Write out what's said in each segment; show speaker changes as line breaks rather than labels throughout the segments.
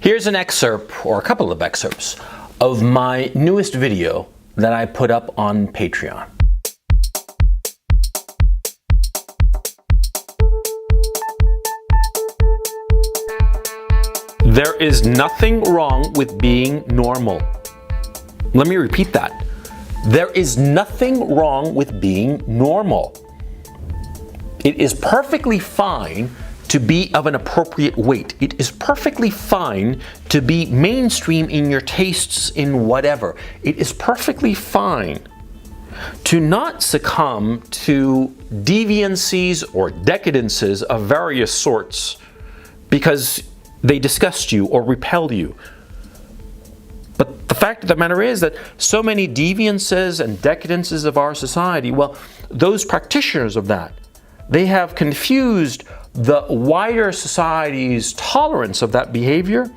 Here's an excerpt, or a couple of excerpts, of my newest video that I put up on Patreon. There is nothing wrong with being normal. Let me repeat that. There is nothing wrong with being normal. It is perfectly fine to be of an appropriate weight. It is perfectly fine to be mainstream in your tastes in whatever. It is perfectly fine to not succumb to deviancies or decadences of various sorts because they disgust you or repel you. But the fact of the matter is that so many deviances and decadences of our society, well, those practitioners of that, they have confused the wider society's tolerance of that behavior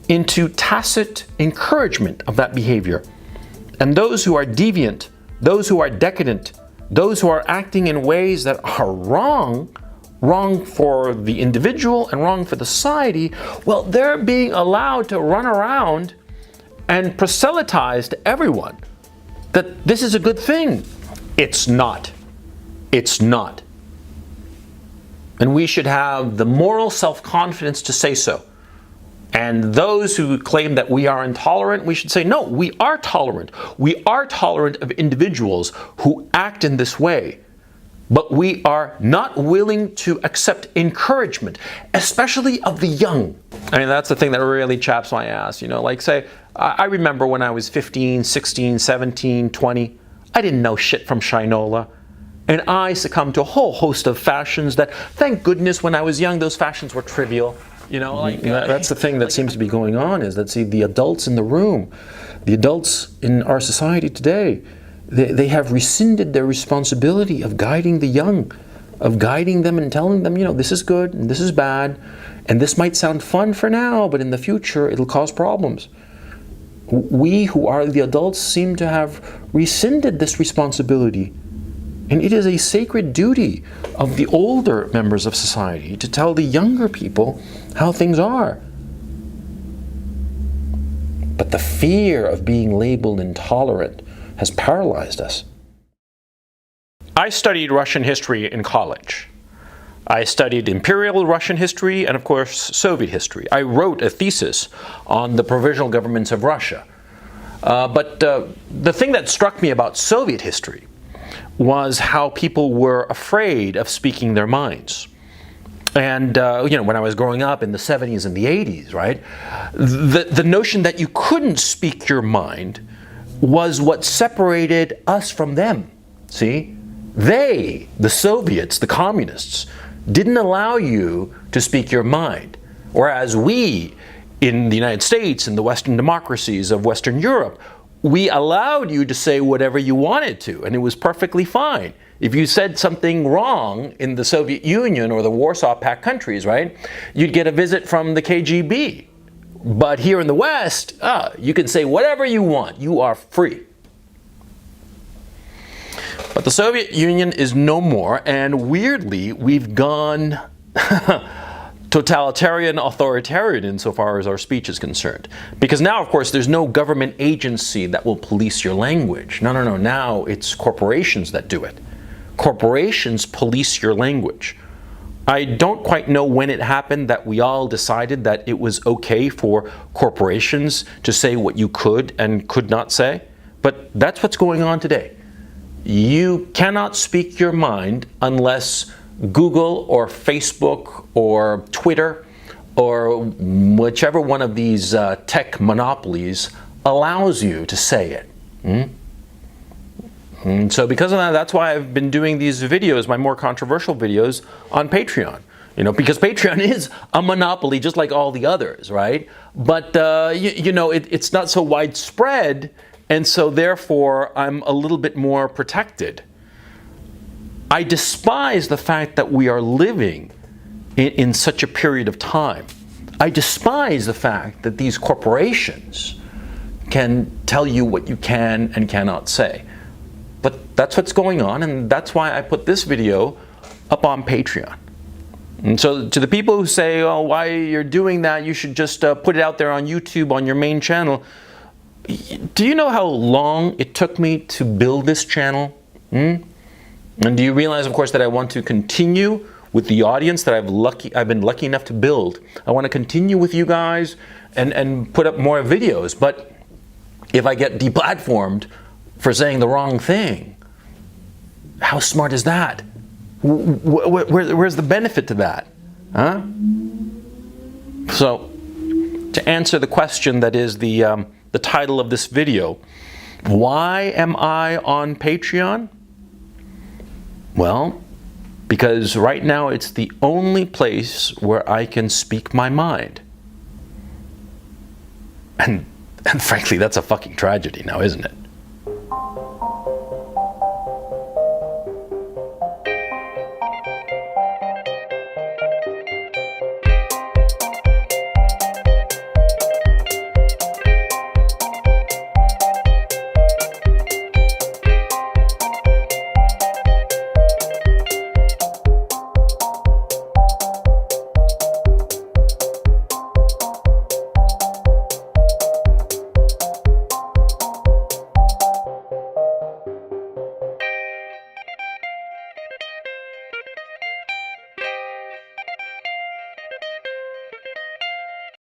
into tacit encouragement of that behavior. And those who are deviant, those who are decadent, those who are acting in ways that are wrong for the individual and wrong for the society, well, they're being allowed to run around and proselytize to everyone that this is a good thing. It's not. It's not. And we should have the moral self-confidence to say so. And those who claim that we are intolerant, we should say, no, we are tolerant. We are tolerant of individuals who act in this way. But we are not willing to accept encouragement, especially of the young. I mean, that's the thing that really chaps my ass. You know, like say, I remember when I was 15, 16, 17, 20, I didn't know shit from Shinola. And I succumbed to a whole host of fashions that, thank goodness, when I was young, those fashions were trivial. You know, like that's the thing that seems to be going on, is that, see, the adults in the room, the adults in our society today, they have rescinded their responsibility of guiding the young, of guiding them and telling them, you know, this is good and this is bad, and this might sound fun for now, but in the future it'll cause problems. We who are the adults seem to have rescinded this responsibility. And it is a sacred duty of the older members of society to tell the younger people how things are. But the fear of being labeled intolerant has paralyzed us. I studied Russian history in college. I studied Imperial Russian history and, of course, Soviet history. I wrote a thesis on the provisional governments of Russia. But the thing that struck me about Soviet history was how people were afraid of speaking their minds. And, you know, when I was growing up in the 70s and the 80s, right, the notion that you couldn't speak your mind was what separated us from them. See? They, the Soviets, the communists, didn't allow you to speak your mind. Whereas we, in the United States and the Western democracies of Western Europe, we allowed you to say whatever you wanted to, and it was perfectly fine. If you said something wrong in the Soviet Union or the Warsaw Pact countries, right, you'd get a visit from the KGB. But here in the West, you can say whatever you want. You are free. But the Soviet Union is no more, and weirdly, we've gone totalitarian, authoritarian insofar as our speech is concerned. Because now, of course, there's no government agency that will police your language. No. Now it's corporations that do it. Corporations police your language. I don't quite know when it happened that we all decided that it was okay for corporations to say what you could and could not say. But that's what's going on today. You cannot speak your mind unless Google or Facebook or Twitter or whichever one of these tech monopolies allows you to say it. And so because of that, that's why I've been doing these videos, my more controversial videos, on Patreon. You know, because Patreon is a monopoly just like all the others, right? But, you know, it's not so widespread, and so therefore I'm a little bit more protected. I despise the fact that we are living in such a period of time. I despise the fact that these corporations can tell you what you can and cannot say. But that's what's going on, and that's why I put this video up on Patreon. And so to the people who say, oh, why you're doing that, you should just put it out there on YouTube on your main channel. Do you know how long it took me to build this channel? And do you realize, of course, that I want to continue with the audience that I've been lucky enough to build? I want to continue with you guys and put up more videos. But if I get deplatformed for saying the wrong thing, how smart is that? Where's the benefit to that? Huh? So, to answer the question that is the title of this video, why am I on Patreon? Well, because right now it's the only place where I can speak my mind. And frankly, that's a fucking tragedy now, isn't it?